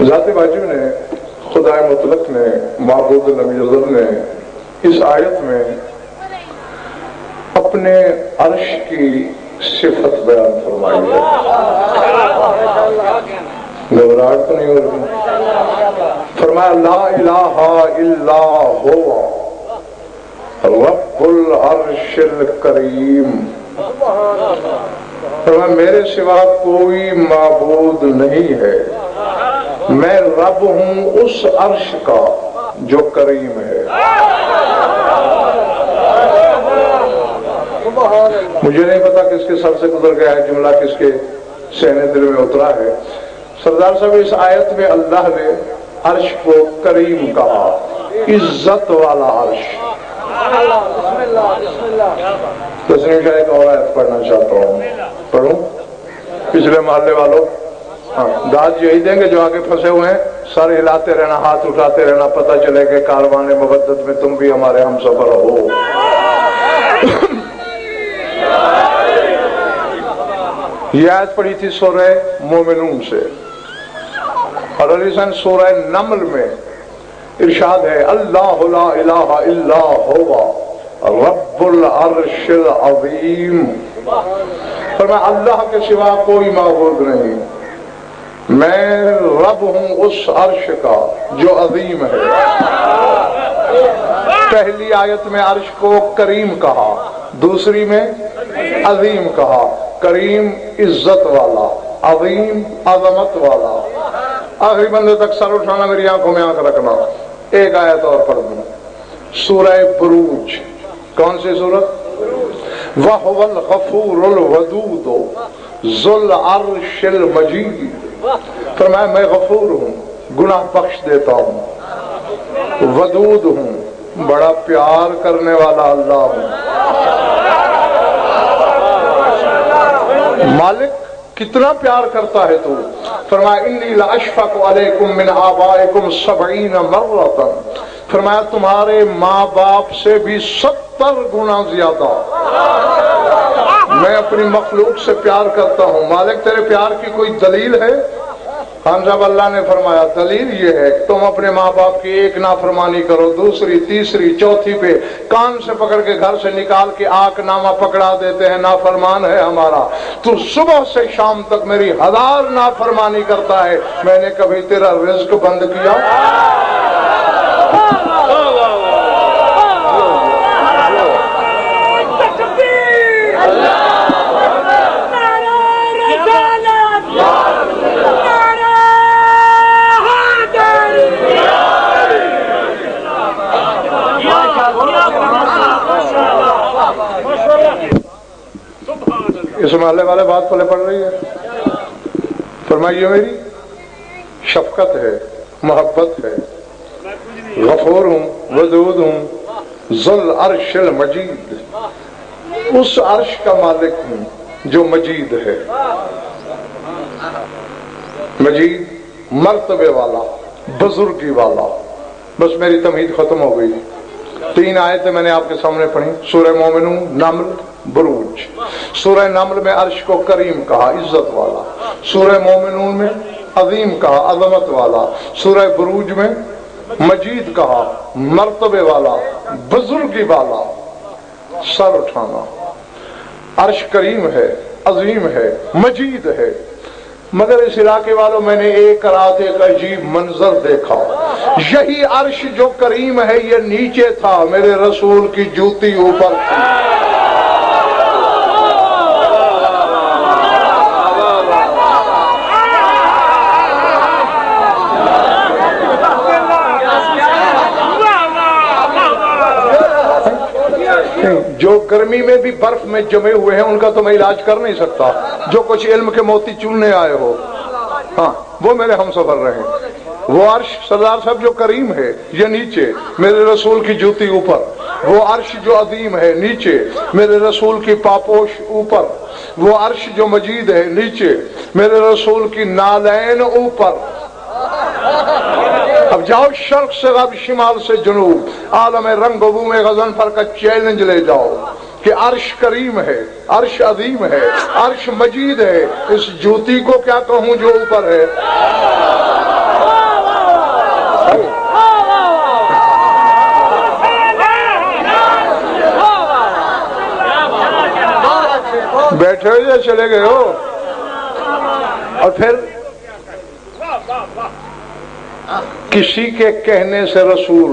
ذات واجب نے، خدا مطلق نے، معبود نبی نے اس آیت میں اپنے عرش کی صفت بیان فرمائی ہے. گھبراہٹ تو نہیں ہو رہی؟ فرمایا لا الہ الا هو رب العرش الکریم. فرمایا میرے سوا کوئی معبود نہیں ہے، میں رب ہوں اس عرش کا جو کریم ہے. مجھے نہیں پتا کس کے سر سے گزر گیا ہے جملہ، کس کے سہنے دل میں اترا ہے. سردار صاحب اس آیت میں اللہ نے عرش کو کریم کہا، عزت والا عرش. تسلیم شاہ ایک اور آیت پڑھنا چاہتا ہوں، پڑھوں؟ پچھلے محلے والوں داد یہی دیں گے جو آگے پھنسے ہوئے ہیں، سر ہلاتے رہنا، ہاتھ اٹھاتے رہنا، پتہ چلے کہ کاروان مبدت میں تم بھی ہمارے ہم سفر ہو. یہ آیت پڑھی تھی سورہ مومنون سے، اور علی سن سورہ نمل میں ارشاد ہے اللہ لا الہ الا هو رب العرش العظیم. فرمایا اللہ کے سوا کوئی معبود نہیں، میں رب ہوں اس عرش کا جو عظیم ہے. پہلی آیت میں عرش کو کریم کہا، دوسری میں عظیم کہا. کریم عزت والا، عظیم عظمت والا. آخری بندے تک سر اٹھانا، میری آنکھوں میں آنکھ رکھنا. ایک آیت اور پڑھ دوں، سورہ بروج. کون سی سورت؟ وَهُوَ الْغَفُورُ الْوَدُودُ ذُو الْعَرْشِ الْمَجِيدُ. فرمایا میں غفور ہوں، گناہ بخش دیتا ہوں، ودود ہوں، بڑا پیار کرنے والا اللہ ہوں. مالک کتنا پیار کرتا ہے تو. فرمایا انی لاشفق علیکم من آبائکم 70 مرۃ. فرمایا تمہارے ماں باپ سے بھی 70 گنا زیادہ میں اپنی مخلوق سے پیار کرتا ہوں. مالک تیرے پیار کی کوئی دلیل ہے؟ ہم جب اللہ نے فرمایا دلیل یہ ہے کہ تم اپنے ماں باپ کی ایک نافرمانی کرو، دوسری تیسری چوتھی پہ کان سے پکڑ کے گھر سے نکال کے آنکھ نامہ پکڑا دیتے ہیں، نافرمان ہے ہمارا. تو صبح سے شام تک میری 1000 نافرمانی کرتا ہے، میں نے کبھی تیرا رزق بند کیا؟ اس محلے والے بات پلے پڑ رہی ہے. فرمائیے میری شفقت ہے، محبت ہے، غفور ہوں، ودود ہوں، ذو العرش المجید، اس عرش کا مالک ہوں جو مجید ہے. مجید مرتبے والا، بزرگی والا. بس میری تمہید ختم ہو گئی. 3 آیتیں میں نے آپ کے سامنے پڑھی، سورہ مومنون، نمل، بروج. سورہ نمل میں عرش کو کریم کہا، عزت والا. سورہ مومنون میں عظیم کہا، عظمت والا. سورہ بروج میں مجید کہا، مرتبے والا، بزرگی والا. سر اٹھانا. عرش کریم ہے، عظیم ہے، مجید ہے. مگر اس علاقے والوں میں نے ایک رات ایک عجیب منظر دیکھا. یہی عرش جو کریم ہے یہ نیچے تھا، میرے رسول کی جوتی اوپر تھی. جو گرمی میں بھی برف میں جمے ہوئے ہیں ان کا تو میں علاج کر نہیں سکتا. جو کچھ علم کے موتی چننے آئے ہو، ہاں وہ میرے ہم سفر رہے. وہ عرش سردار صاحب جو کریم ہے یہ نیچے، میرے رسول کی جوتی اوپر. وہ عرش جو عظیم ہے نیچے، میرے رسول کی پاپوش اوپر. وہ عرش جو مجید ہے نیچے، میرے رسول کی نالین اوپر. اب جاؤ شرق سے غرب، شمال سے جنوب، عالم رنگ و بو میں غضن پر کا چیلنج لے جاؤ کہ عرش کریم ہے، عرش عظیم ہے، عرش مجید ہے. اس جوتی کو کیا کہوں جو اوپر ہے؟ بیٹھے ہو یا چلے گئے ہو؟ اور پھر کسی کے کہنے سے رسول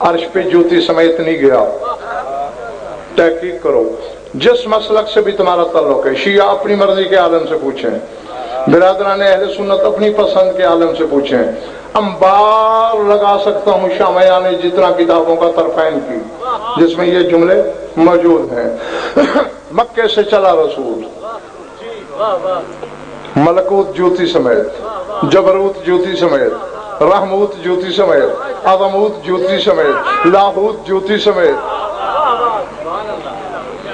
عرش پہ جوتی سمیت نہیں گیا. تحقیق کرو. جس مسلک سے بھی تمہارا تعلق ہے، شیعہ اپنی مرضی کے عالم سے پوچھیں، برادران اہل سنت اپنی پسند کے عالم سے پوچھیں. انبار لگا سکتا ہوں شامیہ نے جتنا کتابوں کا طرفین کی جس میں یہ جملے موجود ہیں. مکے سے چلا رسول، ملکوت جوتی سمیت، جبروت جوتی سمیت، رحموت جوتی سمیت، عظموت جوتی سمیت، لاہوت جوتی سمیت.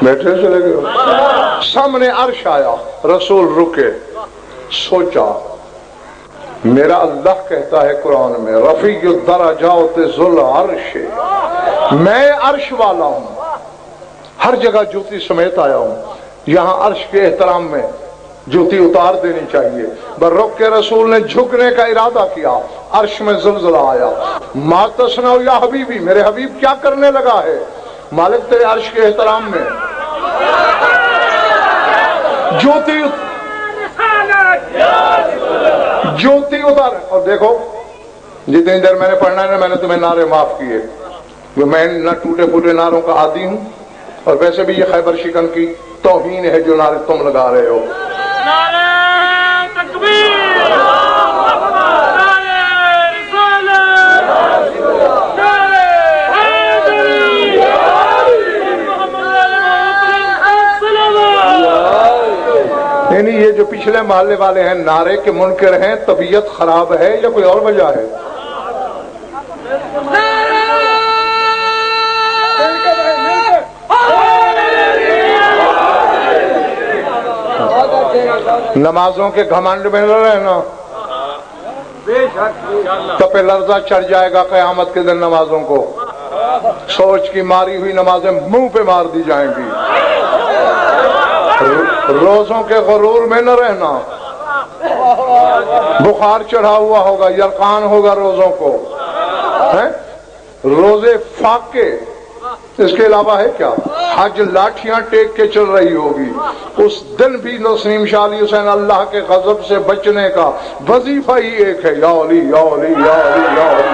بیٹھے چلے گئے. سامنے عرش آیا، رسول رکے، سوچا. میرا اللہ کہتا ہے قرآن میں رفیع الدرجات ذو العرش، میں عرش والا ہوں. ہر جگہ جوتی سمیت آیا ہوں. یہاں عرش کے احترام میں جوتی اتار دینی چاہیے. بررخ کے رسول نے جھکنے کا ارادہ کیا، عرش میں زلزلہ آیا. ما تصنع یا حبیبی، میرے حبیب کیا کرنے لگا ہے؟ مالک تیرے عرش کے احترام میں جوتی اتار. اور دیکھو جتنی دیر میں نے پڑھنا ہے نا، میں نے تمہیں نعرے معاف کیے. میں نہ ٹوٹے پھوٹے نعروں کا عادی ہوں، اور ویسے بھی یہ خیبر شکن کی توہین ہے جو نعرے تم لگا رہے ہو. یعنی یہ جو پچھلے محلے والے ہیں نعرے کے منکر ہیں، طبیعت خراب ہے یا کوئی اور وجہ ہے؟ نمازوں کے گھمنڈ میں نہ رہنا، تپے لرزہ چڑھ جائے گا قیامت کے دن نمازوں کو. سوچ کی ماری ہوئی نمازیں منہ پہ مار دی جائیں گی. روزوں کے غرور میں نہ رہنا، بخار چڑھا ہوا ہوگا، یرقان ہوگا روزوں کو. روزے فاقے، اس کے علاوہ ہے کیا؟ حج لاٹھیاں ٹیک کے چل رہی ہوگی. اس دن بھی نسیم شاہ علی حسین اللہ کے غضب سے بچنے کا وظیفہ ہی ایک ہے، یا علی یا علی یا علی یا علی.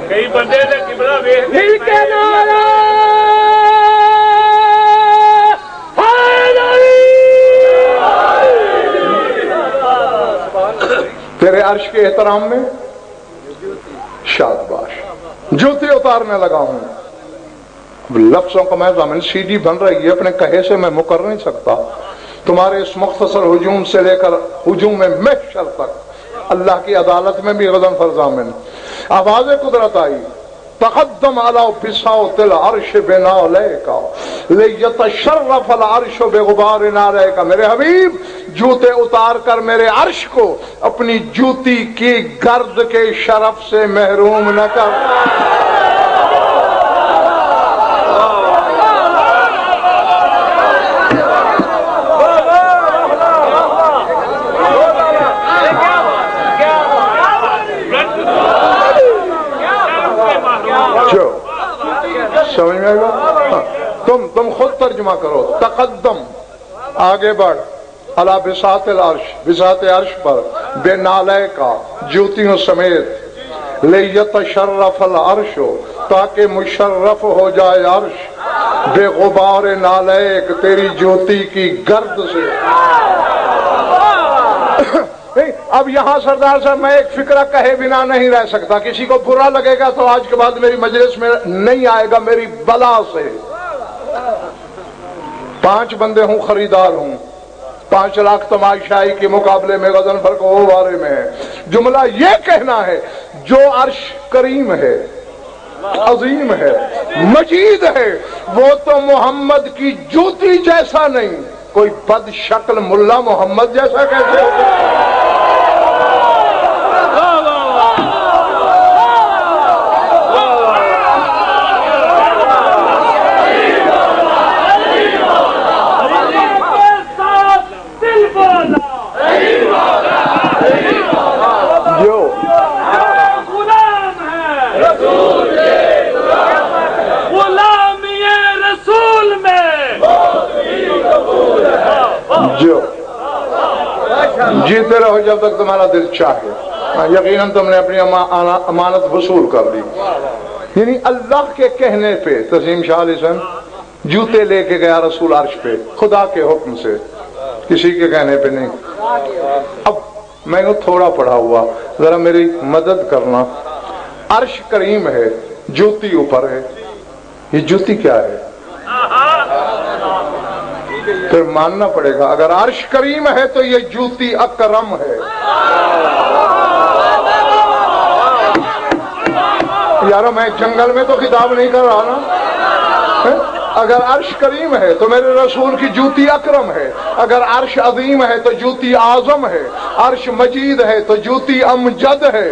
کئی بندے تیرے عرش کے احترام میں شادباش. جوتی اتارنے لگا ہوں. لفظوں کا میں ضامن سی ڈی بن رہی ہے، اپنے کہے سے میں مکر نہیں سکتا. تمہارے اس مختصر ہجوم سے لے کر ہجوم محشر تک اللہ کی عدالت میں بھی غضن فرضامن. آواز قدرت آئی، تقدم علی بساط العرش بنعلیک لیتشرف العرش بغبار نعلیک. میرے حبیب جوتے اتار کر میرے عرش کو اپنی جوتی کی گرد کے شرف سے محروم نہ کر. سمجھ میں آئے گا؟ تم خود ترجمہ کرو. تقدم آگے بڑھ، علی بساط العرش، بساط عرش پر، بے نالے کا جوتیوں سمیت، لیتشرف العرش تاکہ مشرف ہو جائے عرش، بے غبار نالیک تیری جوتی کی گرد سے. اب یہاں سردار صاحب میں ایک فکرہ کہے بنا نہیں رہ سکتا. کسی کو برا لگے گا تو آج کے بعد میری مجلس میں نہیں آئے گا میری بلا سے. 5 بندے ہوں، خریدار ہوں، 5 لاکھ تماشائی کے مقابلے میں غضن فرق ہو بارے میں ہے. جملہ یہ کہنا ہے جو عرش کریم ہے عظیم ہے، مجید ہے، وہ تو محمد کی جوتی جیسا نہیں، کوئی بد شکل ملا محمد جیسا کیسے ہوگا؟ جیتے رہو جب تک تمہارا دل چاہے، یقیناً تم نے اپنی امانت وصول کر لی۔ یعنی اللہ کے کہنے پہ تسلیم شاہ علیہ السلام جوتے لے کے گیا رسول عرش پہ، خدا کے حکم سے، کسی کے کہنے پہ نہیں۔ اب میں نے تھوڑا پڑھا ہوا، ذرا میری مدد کرنا۔ عرش کریم ہے، جوتی اوپر ہے، یہ جوتی کیا ہے؟ پھر ماننا پڑے گا اگر عرش کریم ہے تو یہ جوتی اکرم ہے۔ یارو میں جنگل میں تو خطاب نہیں کر رہا نا۔ اگر عرش کریم ہے تو میرے رسول کی جوتی اکرم ہے، اگر عرش عظیم ہے تو جوتی اعظم ہے، عرش مجید ہے تو جوتی امجد ہے۔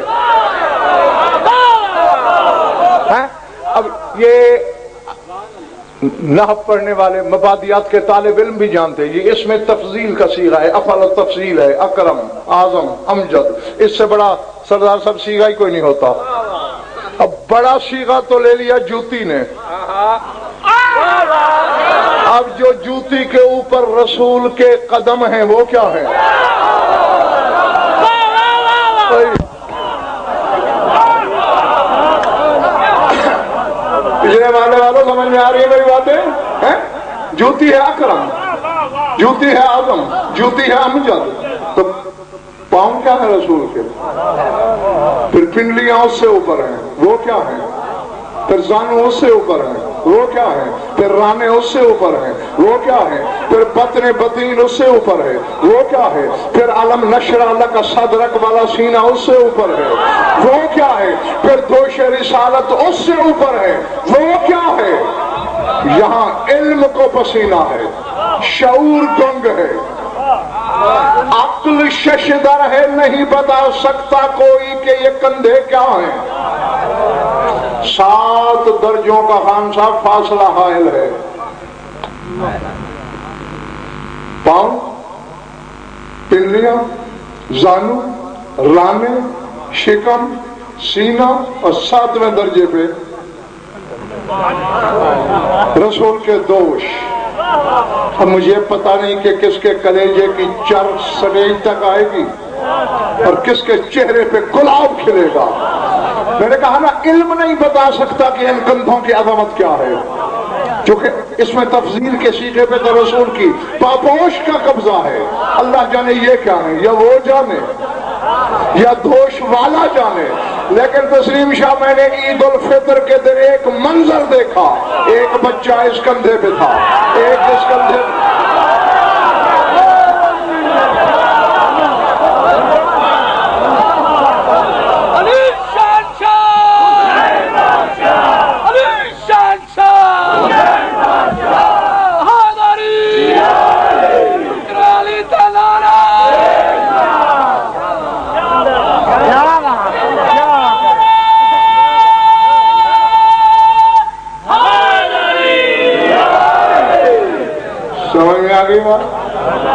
اب یہ نحو پڑھنے والے مبادیات کے طالب علم بھی جانتے ہیں، یہ اس میں تفضیل کا صیغہ ہے، افعل التفضیل ہے، اکرم، اعظم، امجد، اس سے بڑا سردار صاحب صیغہ ہی کوئی نہیں ہوتا۔ اب بڑا صیغہ تو لے لیا جوتی نے، اب جو جوتی کے اوپر رسول کے قدم ہیں وہ کیا ہیں؟ پچھلے ماننے والوں سمجھ میں آ رہی ہے میری باتیں؟ جوتی ہے اکرم، جوتی ہے اعظم، جوتی ہے امجد، تو پاؤں کیا ہے رسول کے؟ پھر پنڈلیاں اس سے اوپر ہیں، وہ کیا ہیں؟ پھر زانو اس سے اوپر ہیں، وہ کیا ہے؟ پھر رانے اس سے اوپر ہیں، وہ کیا ہے؟ پھر بطن بطین اس سے اوپر ہے، وہ کیا ہے؟ پھر علم نشرح لک صدرک والا سینہ اس سے اوپر ہے، وہ کیا ہے؟ پھر دوش رسالت اس سے اوپر ہے، وہ کیا ہے؟ یہاں علم کو پسینہ ہے، شعور گنگ ہے، عقل ششدر ہے، نہیں بتا سکتا کوئی کہ یہ کندھے کیا ہیں۔ 7 درجوں کا خان صاحب فاصلہ حائل ہے۔ پاؤں، پنڈلیاں، زانو، رانے، شکم، سینہ، اور 7ویں درجے پہ رسول کے دوش۔ اب مجھے پتا نہیں کہ کس کے کلیجے کی چر سٹیج تک آئے گی اور کس کے چہرے پہ گلاب کھلے گا۔ میں نے کہا نا علم نہیں بتا سکتا کہ ان کندھوں کی عظمت کیا ہے، کیونکہ اس میں تفضیل کے سیغے پہ تو رسول کی پاپوش کا قبضہ ہے۔ اللہ جانے یہ کیا ہے، یا وہ جانے یا دوش والا جانے۔ لیکن تسلیم شاہ میں نے عید الفطر کے دن ایک منظر دیکھا، ایک بچہ اس کندھے پہ تھا، ایک اس کندھے پہ۔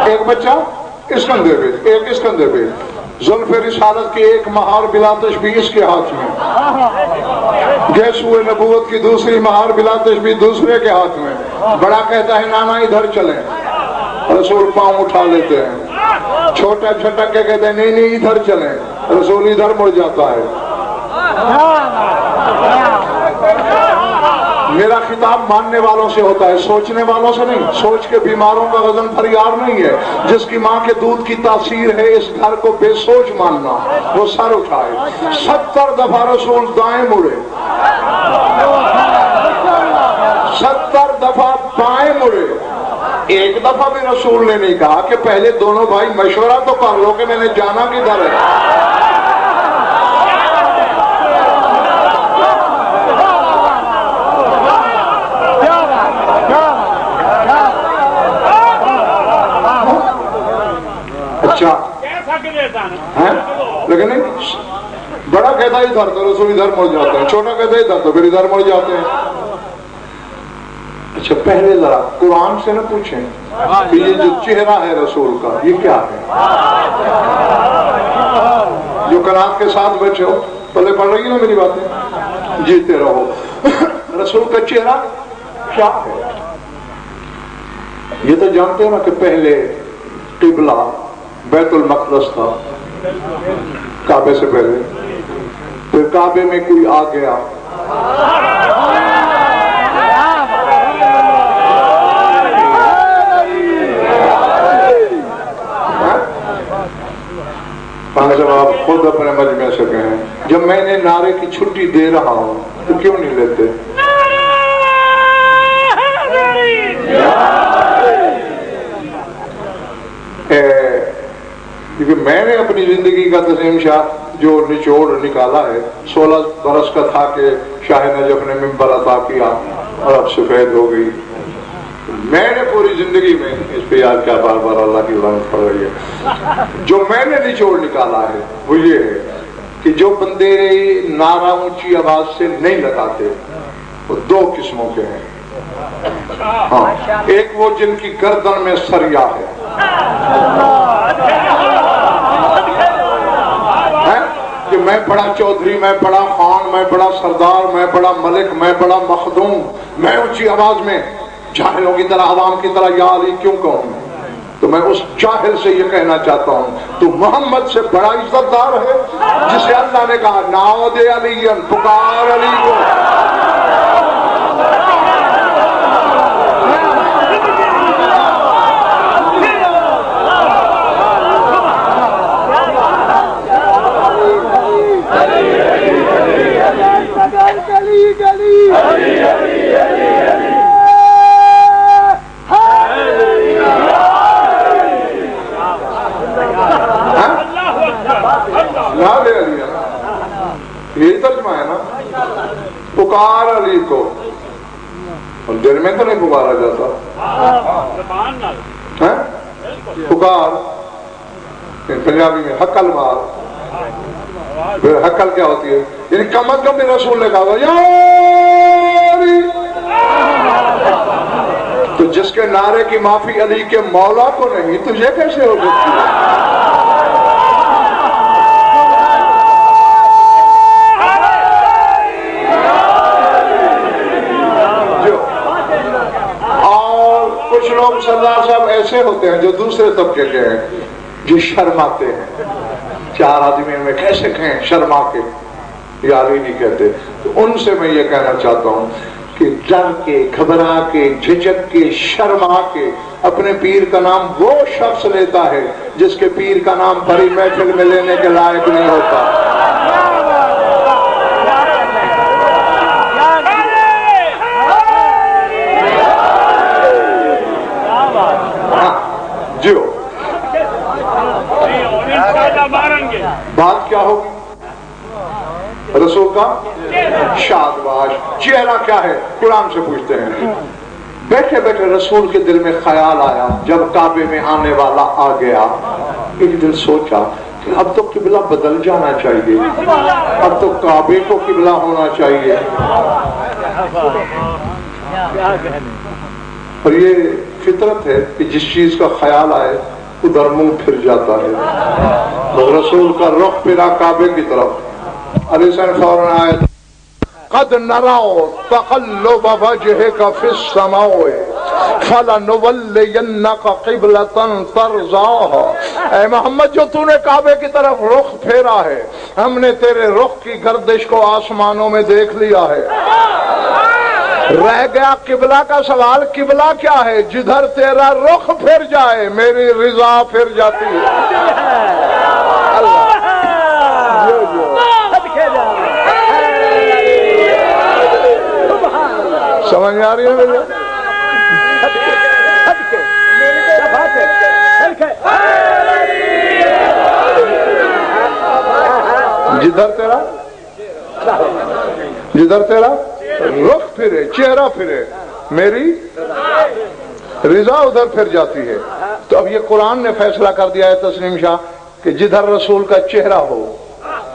ایک بچہ اس کندھے پہ، ایک اس کندھے پہ، زلف رسالت کی ایک مہار بلا تشبیہ اس کے ہاتھ میں، گیسوئے نبوت کی دوسری مہار بلا تشبیہ دوسرے کے ہاتھ میں۔ بڑا کہتا ہے نانا ادھر چلیں، رسول پاؤں اٹھا لیتے ہیں۔ چھوٹا جھٹک کے کہتے ہیں نہیں نہیں ادھر چلیں، رسول ادھر مڑ جاتا ہے۔ میرا خطاب ماننے والوں سے ہوتا ہے، سوچنے والوں سے نہیں۔ سوچ کے بیماروں کا غزن فریار نہیں ہے۔ جس کی ماں کے دودھ کی تاثیر ہے اس گھر کو بے سوچ ماننا، وہ سر اٹھائے۔ 70 دفعہ رسول دائیں مڑے، 70 دفعہ بائیں مڑے۔ ایک دفعہ بھی رسول نے نہیں کہا کہ پہلے دونوں بھائی مشورہ تو کر لو کہ میں نے جانا کدھر ہے۔ اچھا لیکن نہیں، بڑا کہتا ہے ادھر تو رسول ادھر مڑ جاتے ہیں، چھوٹا کہتا ہے ادھر تو پھر ادھر مڑ جاتے ہیں۔ اچھا پہلے ذرا قرآن سے نہ پوچھیں کہ یہ جو چہرہ ہے رسول کا یہ کیا ہے؟ جو قناعت کے ساتھ بیٹھے ہو، پہلے پڑھ رہی نا میری باتیں، جیتے رہو۔ رسول کا چہرہ کیا ہے؟ یہ تو جانتے ہو نا کہ پہلے قبلہ بیت المقدس تھا کعبے سے پہلے، پھر کعبے میں کوئی آ گیا، جب آپ خود اپنے مجمع سے کہیں جب میں نے نعرے کی چھٹی دے رہا ہوں تو کیوں نہیں لیتے؟ کیونکہ میں نے اپنی زندگی کا تسلیم شاہ جو نچوڑ نکالا ہے 16 برس کا تھا کہ شاہ نجف نے ممبر عطا کیا اور اب سفید ہو گئی۔ میں نے پوری زندگی میں اس پہ یاد کیا بار بار اللہ کی لعنت پڑ رہی ہے، جو میں نے نچوڑ نکالا ہے وہ یہ ہے کہ جو بندے نعرہ اونچی آواز سے نہیں لگاتے وہ دو قسموں کے ہیں۔ ہاں، ایک وہ جن کی گردن میں سریا ہے، کہ میں بڑا چودھری، میں بڑا خان، میں بڑا سردار، میں بڑا ملک، میں بڑا مخدوم، میں اونچی آواز میں جاہلوں کی طرح عوام کی طرح یا علی کیوں کہوں؟ تو میں اس جاہل سے یہ کہنا چاہتا ہوں تو محمد سے بڑا عزت دار ہے جسے اللہ نے کہا نعود علی، پکار علی کو۔ یہی ترجمہ ہے نا، پکار علی کو، اور دل میں تو نہیں پکارا جاتا، پکار پنجابی میں حقل مار، پھر حقل کیا ہوتی ہے؟ یعنی کم از کم بھی رسول نے کہا یا علی، تو جس کے نعرے کی معافی علی کے مولا کو نہیں تو یہ کیسے ہو سکتی ہے؟ لوگ سردار صاحب ایسے ہوتے ہیں جو دوسرے طبقے کے ہیں، جو شرماتے ہیں، چار آدمی میں کیسے کہیں شرما کے، یار ہی نہیں کہتے۔ تو ان سے میں یہ کہنا چاہتا ہوں کہ ڈر کے، گھبرا کے، جھجک کے، شرما کے اپنے پیر کا نام وہ شخص لیتا ہے جس کے پیر کا نام بڑی محفل میں لینے کے لائق نہیں ہوتا۔ بات کیا ہوگی؟ رسول کا شادباش چہرہ کیا ہے؟ قرآن سے پوچھتے ہیں۔ بیٹھے بیٹھے رسول کے دل میں خیال آیا جب کعبے میں آنے والا آ گیا، ایک دل سوچا کہ اب تو قبلہ بدل جانا چاہیے، اب تو کعبے کو قبلہ ہونا چاہیے۔ اور یہ فطرت ہے کہ جس چیز کا خیال آئے ادھر منہ پھر جاتا ہے۔ رسول کا رخ پھرا کعبے کی طرف، علیہ السلام فوراً آئے قد نرى تقلب وجهك في السماء فلنولينك قبلة ترضاها۔ اے محمد جو تو نے کعبے کی طرف رخ پھیرا ہے، ہم نے تیرے رخ کی گردش کو آسمانوں میں دیکھ لیا ہے۔ رہ گیا قبلہ کا سوال، قبلہ کیا ہے؟ جدھر تیرا رخ پھر جائے میری رضا پھر جاتی ہے۔ سمجھ آ رہی ہے مجھے؟ جدھر تیرا رخ پھرے، چہرہ پھرے میری، رضا ادھر پھر جاتی ہے۔ تو اب یہ قرآن نے فیصلہ کر دیا ہے تسلیم شاہ کہ جدھر رسول کا چہرہ ہو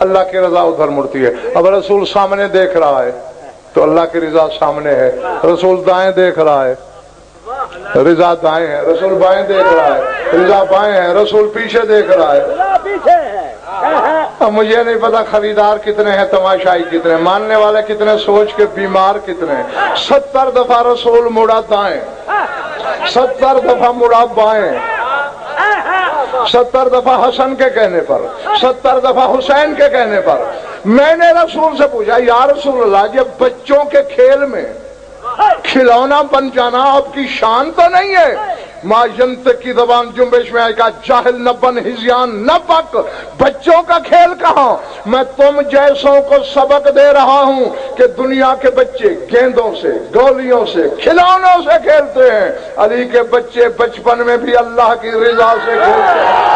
اللہ کی رضا ادھر مڑتی ہے۔ اب رسول سامنے دیکھ رہا ہے تو اللہ کی رضا سامنے ہے، رسول دائیں دیکھ رہا ہے رضا دائیں ہے، رسول بائیں دیکھ رہا ہے رضا بائیں ہے، رسول پیچھے دیکھ رہا ہے۔ اب مجھے نہیں پتا خریدار کتنے ہیں، تماشائی کتنے، ماننے والے کتنے، سوچ کے بیمار کتنے۔ 70 دفعہ رسول مڑا دائیں، 70 دفعہ مڑا بائیں، 70 دفعہ حسن کے کہنے پر، 70 دفعہ حسین کے کہنے پر۔ میں نے رسول سے پوچھا یا رسول اللہ جب بچوں کے کھیل میں کھلونا بن جانا آپ کی شان تو نہیں ہے؟ ما ینطق کی زبان جنبش میں آئے گا جاہل نہ بن ہزیان نہ پک، بچوں کا کھیل کہاں؟ میں تم جیسوں کو سبق دے رہا ہوں کہ دنیا کے بچے گیندوں سے، گولیوں سے، کھلونوں سے کھیلتے ہیں، علی کے بچے بچپن میں بھی اللہ کی رضا سے کھیلتے ہیں۔